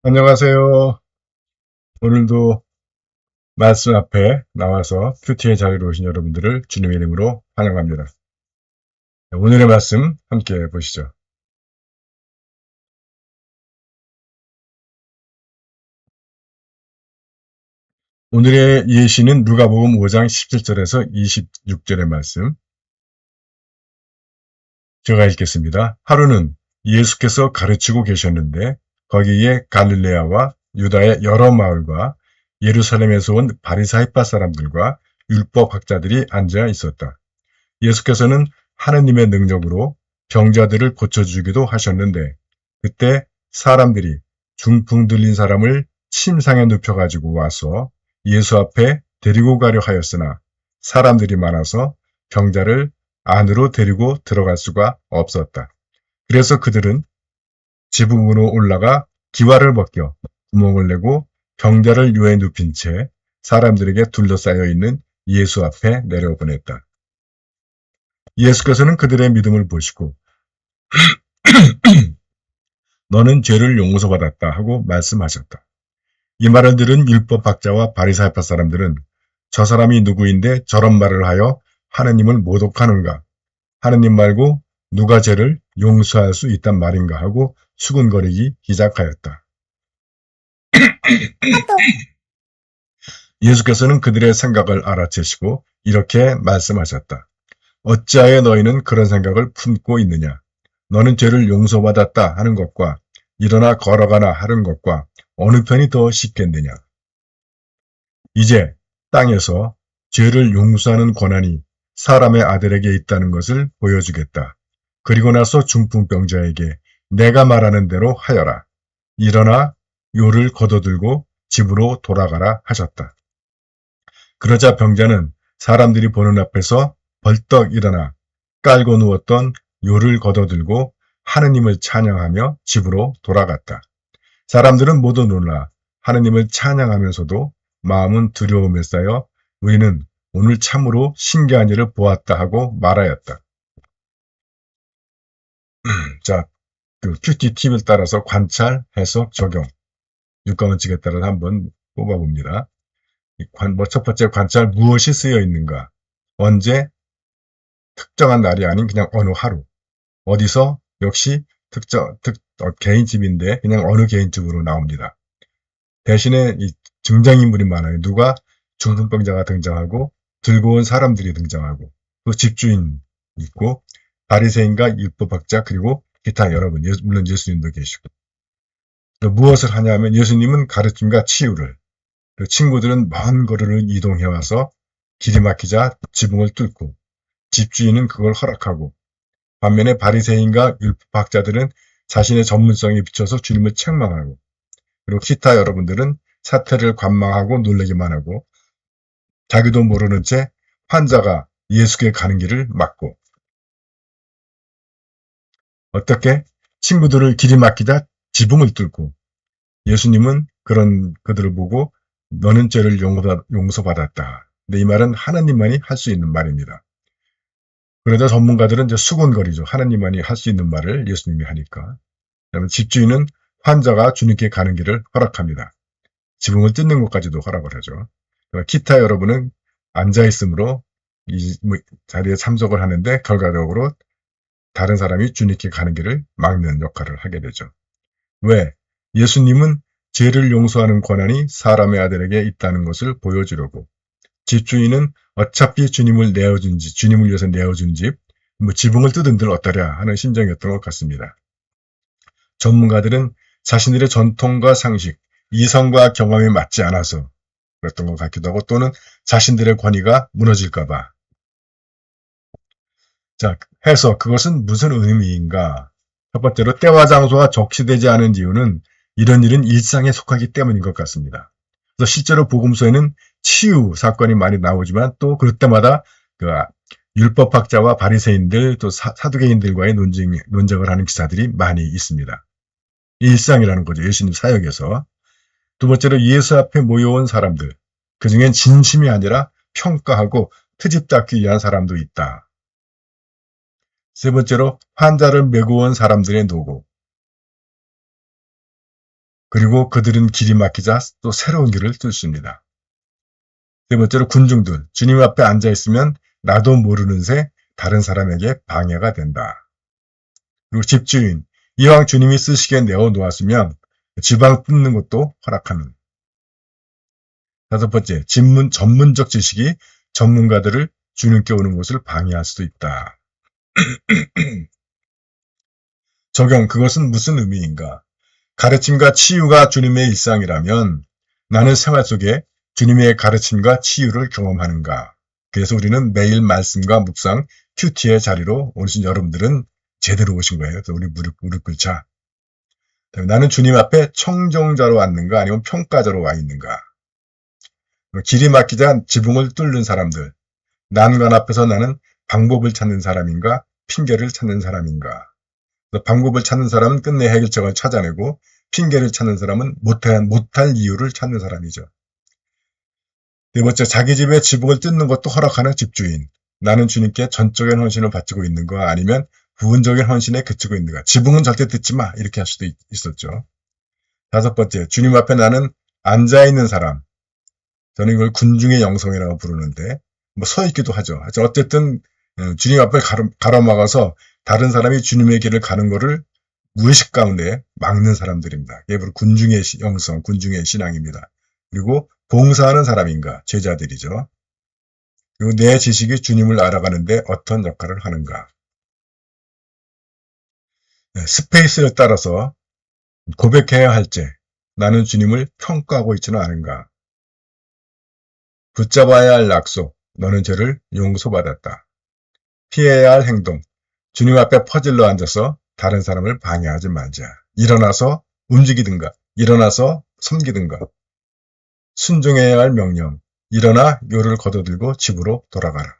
안녕하세요. 오늘도 말씀 앞에 나와서 큐티의 자리로 오신 여러분들을 주님의 이름으로 환영합니다. 오늘의 말씀 함께 보시죠. 오늘의 예시는 누가복음 5장 17절에서 26절의 말씀. 제가 읽겠습니다. 하루는 예수께서 가르치고 계셨는데 거기에 갈릴레아와 유다의 여러 마을과 예루살렘에서 온 바리사이파 사람들과 율법학자들이 앉아 있었다. 예수께서는 하느님의 능력으로 병자들을 고쳐주기도 하셨는데 그때 사람들이 중풍 들린 사람을 침상에 눕혀가지고 와서 예수 앞에 데리고 가려 하였으나 사람들이 많아서 병자를 안으로 데리고 들어갈 수가 없었다. 그래서 그들은 지붕으로 올라가 기와를 벗겨 구멍을 내고 병자를 묘에 눕힌 채 사람들에게 둘러싸여 있는 예수 앞에 내려보냈다. 예수께서는 그들의 믿음을 보시고 너는 죄를 용서받았다 하고 말씀하셨다. 이 말을 들은 율법학자와 바리사파 사람들은 저 사람이 누구인데 저런 말을 하여 하느님을 모독하는가? 하느님 말고 누가 죄를 용서할 수 있단 말인가 하고 수군거리기 시작하였다. 예수께서는 그들의 생각을 알아채시고 이렇게 말씀하셨다. 어찌하여 너희는 그런 생각을 품고 있느냐? 너는 죄를 용서받았다 하는 것과 일어나 걸어가나 하는 것과 어느 편이 더 쉽겠느냐? 이제 땅에서 죄를 용서하는 권한이 사람의 아들에게 있다는 것을 보여주겠다. 그리고 나서 중풍병자에게 내가 말하는 대로 하여라. 일어나 요를 걷어들고 집으로 돌아가라 하셨다. 그러자 병자는 사람들이 보는 앞에서 벌떡 일어나 깔고 누웠던 요를 걷어들고 하느님을 찬양하며 집으로 돌아갔다. 사람들은 모두 놀라 하느님을 찬양하면서도 마음은 두려움에 쌓여 우리는 오늘 참으로 신기한 일을 보았다 하고 말하였다. 자, 그 큐티 팁을 따라서 관찰, 해석, 적용 6가원칙에 따라서 한번 뽑아봅니다. 첫 번째 관찰, 무엇이 쓰여 있는가? 언제? 특정한 날이 아닌 그냥 어느 하루. 어디서? 역시 개인집인데 그냥 어느 개인집으로 나옵니다. 대신에 이 등장인물이 많아요. 누가? 중풍병자가 등장하고 들고 온 사람들이 등장하고 또 집주인 있고 바리새인과 율법학자 그리고 기타 여러분, 물론 예수님도 계시고. 무엇을 하냐면 예수님은 가르침과 치유를, 친구들은 먼 거리를 이동해 와서 길이 막히자 지붕을 뚫고 집주인은 그걸 허락하고 반면에 바리새인과 율법학자들은 자신의 전문성에 비춰서 주님을 책망하고 그리고 기타 여러분들은 사태를 관망하고 놀라기만 하고 자기도 모르는 채 환자가 예수께 가는 길을 막고 어떻게 친구들을 길이 막히자 지붕을 뚫고 예수님은 그런 그들을 보고 너는 죄를 용서받았다. 근데 이 말은 하나님만이 할 수 있는 말입니다. 그러자 전문가들은 이제 수군거리죠. 하나님만이 할 수 있는 말을 예수님이 하니까. 그다음에 집주인은 환자가 주님께 가는 길을 허락합니다. 지붕을 뜯는 것까지도 허락을 하죠. 기타 여러분은 앉아있으므로 이 자리에 참석을 하는데 결과적으로 다른 사람이 주님께 가는 길을 막는 역할을 하게 되죠. 왜? 예수님은 죄를 용서하는 권한이 사람의 아들에게 있다는 것을 보여주려고 집주인은 어차피 주님을 위해서 내어준 집, 지붕을 뜯은들 어떠랴 하는 심정이었던 것 같습니다. 전문가들은 자신들의 전통과 상식, 이성과 경험에 맞지 않아서 그랬던 것 같기도 하고 또는 자신들의 권위가 무너질까봐. 자, 해서 그것은 무슨 의미인가? 첫 번째로 때와 장소가 적시되지 않은 이유는 이런 일은 일상에 속하기 때문인 것 같습니다. 그래서 실제로 복음서에는 치유 사건이 많이 나오지만 또 그럴 때마다 그 율법학자와 바리새인들 또 사두개인들과의 논쟁을 하는 기사들이 많이 있습니다. 일상이라는 거죠. 예수님 사역에서. 두 번째로 예수 앞에 모여온 사람들. 그 중엔 진심이 아니라 평가하고 트집 잡기 위한 사람도 있다. 세 번째로 환자를 메고 온 사람들의 노고. 그리고 그들은 길이 막히자 또 새로운 길을 뚫습니다. 세 번째로 군중들. 주님 앞에 앉아 있으면 나도 모르는 새 다른 사람에게 방해가 된다. 그리고 집주인. 이왕 주님이 쓰시기에 내어 놓았으면 지방 뜯는 것도 허락하는. 다섯 번째, 전문적 지식이 전문가들을 주님께 오는 곳을 방해할 수도 있다. 적용, 그것은 무슨 의미인가? 가르침과 치유가 주님의 일상이라면 나는 생활 속에 주님의 가르침과 치유를 경험하는가? 그래서 우리는 매일 말씀과 묵상, 큐티의 자리로 오신 여러분들은 제대로 오신 거예요. 그래서 우리 무릎 꿇자. 나는 주님 앞에 청정자로 왔는가 아니면 평가자로 와 있는가? 길이 막히자 지붕을 뚫는 사람들. 난관 앞에서 나는 방법을 찾는 사람인가? 핑계를 찾는 사람인가? 방법을 찾는 사람은 끝내 해결책을 찾아내고 핑계를 찾는 사람은 못할 이유를 찾는 사람이죠. 네 번째, 자기 집에 지붕을 뜯는 것도 허락하는 집주인. 나는 주님께 전적인 헌신을 바치고 있는가 아니면 부분적인 헌신에 그치고 있는가. 지붕은 절대 뜯지 마. 이렇게 할 수도 있었죠. 다섯 번째, 주님 앞에 나는 앉아있는 사람. 저는 이걸 군중의 영성이라고 부르는데 뭐 서 있기도 하죠. 어쨌든 주님 앞을 가로막아서 다른 사람이 주님의 길을 가는 것을 무의식 가운데 막는 사람들입니다. 이게 바로 군중의 영성, 군중의 신앙입니다. 그리고 봉사하는 사람인가? 제자들이죠. 그리고 내 지식이 주님을 알아가는데 어떤 역할을 하는가? 스페이스에 따라서 고백해야 할지 나는 주님을 평가하고 있지는 않은가? 붙잡아야 할 약속, 너는 죄를 용서받았다. 피해야 할 행동, 주님 앞에 퍼질러 앉아서 다른 사람을 방해하지 말자. 일어나서 움직이든가, 일어나서 섬기든가. 순종해야 할 명령, 일어나 요를 걷어들고 집으로 돌아가라.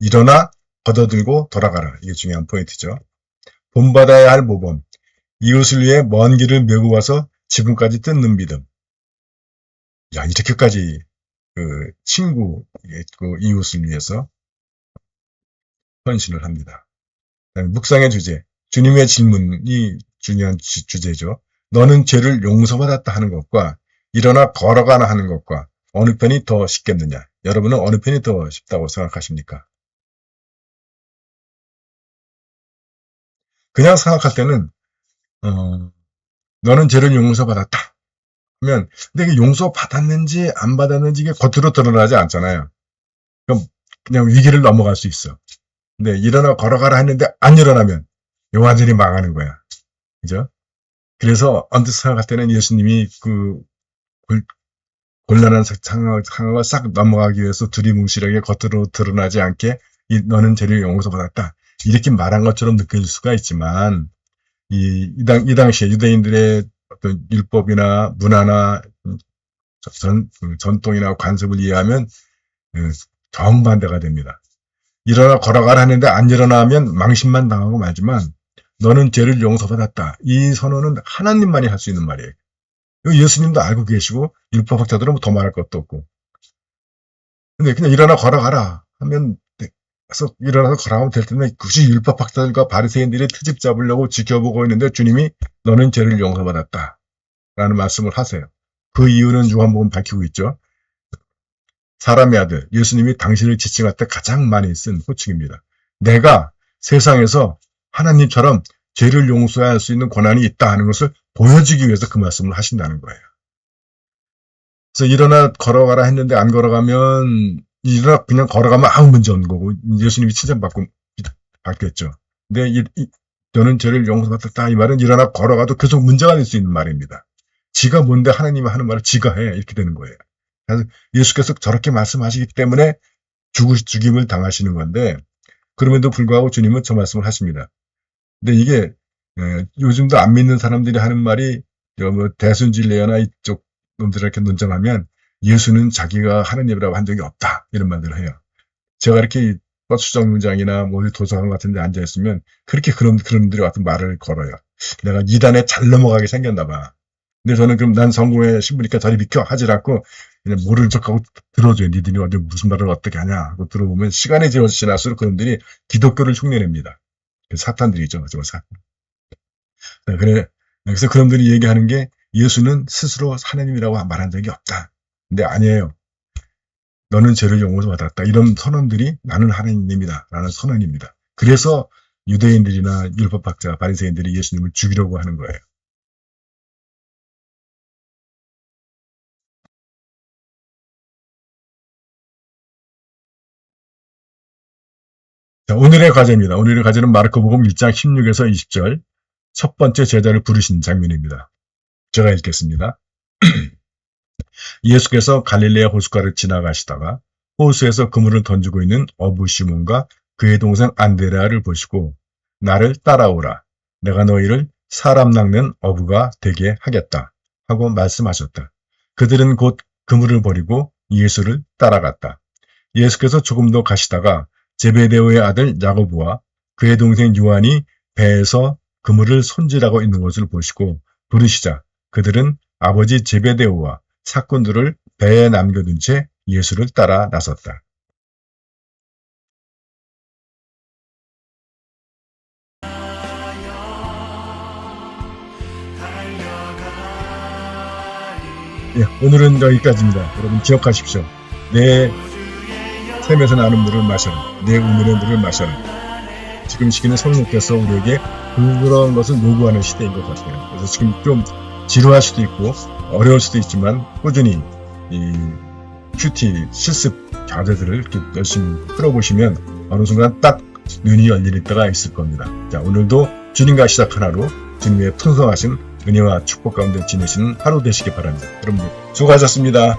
일어나 걷어들고 돌아가라. 이게 중요한 포인트죠. 본받아야 할 모범, 이웃을 위해 먼 길을 메고 와서 지붕까지 뜯는 믿음. 야, 이렇게까지 친구, 이웃을 위해서 헌신을 합니다. 묵상의 주제, 주님의 질문이 중요한 주제죠. 너는 죄를 용서받았다 하는 것과 일어나 걸어가나 하는 것과 어느 편이 더 쉽겠느냐? 여러분은 어느 편이 더 쉽다고 생각하십니까? 그냥 생각할 때는 너는 죄를 용서받았다 하면 근데 이게 용서받았는지 안 받았는지 이게 겉으로 드러나지 않잖아요. 그럼 그냥 위기를 넘어갈 수 있어. 근데 일어나 걸어가라 했는데 안 일어나면 완전히 망하는 거야. 그죠? 그래서 언뜻 생각할 때는 예수님이 곤란한 상황을 싹 넘어가기 위해서 두리뭉실하게 겉으로 드러나지 않게 너는 죄를 용서받았다. 이렇게 말한 것처럼 느껴질 수가 있지만 이 당시에 유대인들의 어떤 율법이나 문화나 전통이나 관습을 이해하면 정반대가 됩니다. 일어나 걸어가라 하는데 안 일어나면 망신만 당하고 말지만 너는 죄를 용서받았다. 이 선언은 하나님만이 할 수 있는 말이에요. 예수님도 알고 계시고 율법학자들은 더 말할 것도 없고. 근데 그냥 일어나 걸어가라 하면 그래서 일어나서 걸어가면 될 텐데 굳이 율법학자들과 바리새인들이 트집 잡으려고 지켜보고 있는데 주님이 너는 죄를 용서받았다 라는 말씀을 하세요. 그 이유는 요한복음 밝히고 있죠. 사람의 아들 예수님이 당신을 지칭할 때 가장 많이 쓴 호칭입니다. 내가 세상에서 하나님처럼 죄를 용서할 수 있는 권한이 있다 하는 것을 보여주기 위해서 그 말씀을 하신다는 거예요. 그래서 일어나 걸어가라 했는데 안 걸어가면 일어나 그냥 걸어가면 아무 문제 없는 거고 예수님이 칭찬받고 받겠죠. 근데 너는 죄를 용서받았다 이 말은 일어나 걸어가도 계속 문제가 될 수 있는 말입니다. 지가 뭔데 하나님이 하는 말을 지가 해 이렇게 되는 거예요. 그래서 예수께서 저렇게 말씀하시기 때문에 죽임을 당하시는 건데 그럼에도 불구하고 주님은 저 말씀을 하십니다. 근데 이게 요즘도 안 믿는 사람들이 하는 말이 뭐 대순진리나 이쪽 놈들에게 논정하면 예수는 자기가 하나님이라고 한 적이 없다 이런 말들을 해요. 제가 이렇게 버스 정류장이나 뭐 도서관 같은 데 앉아있으면 그렇게 그런 분들이 같은 말을 걸어요. 내가 이단에 잘 넘어가게 생겼나 봐. 근데 저는 그럼 난 성공의 신부니까 저리 비켜 하질 않고 그냥 모르는 척하고 들어줘요. 니들이 어디 무슨 말을 어떻게 하냐 하고 들어보면 시간이 지날수록 그놈들이 기독교를 흉내냅니다. 사탄들이죠. 그래서 그런들이 얘기하는 게 예수는 스스로 하나님이라고 말한 적이 없다. 근데 아니에요. 너는 죄를 용서받았다. 이런 선언들이 나는 하나님입니다. 라는 선언입니다. 그래서 유대인들이나 율법학자, 바리새인들이 예수님을 죽이려고 하는 거예요. 자, 오늘의 과제입니다. 오늘의 과제는 마르코복음 1장 16에서 20절 첫 번째 제자를 부르신 장면입니다. 제가 읽겠습니다. 예수께서 갈릴레아 호숫가를 지나가시다가 호수에서 그물을 던지고 있는 어부 시몬과 그의 동생 안드레아를 보시고 나를 따라오라. 내가 너희를 사람 낚는 어부가 되게 하겠다. 하고 말씀하셨다. 그들은 곧 그물을 버리고 예수를 따라갔다. 예수께서 조금 더 가시다가 제베데오의 아들 야고보와 그의 동생 요한이 배에서 그물을 손질하고 있는 것을 보시고 부르시자 그들은 아버지 제베데오와 사꾼들을 배에 남겨둔 채 예수를 따라 나섰다. 예, 오늘은 여기까지입니다. 여러분 기억하십시오. 내 샘에서 나는 물을 마셔라. 내 우물의 물을 마셔라. 지금 시기는 성령께서 우리에게 그런 것을 요구하는 시대인 것 같아요. 그래서 지금 좀 지루할 수도 있고 어려울 수도 있지만 꾸준히 이 큐티 실습 과제들을 이렇게 열심히 풀어보시면 어느 순간 딱 눈이 열릴 때가 있을 겁니다. 자, 오늘도 주님과 시작한 하루, 주님의 풍성하신 은혜와 축복 가운데 지내시는 하루 되시기 바랍니다. 여러분들 수고하셨습니다.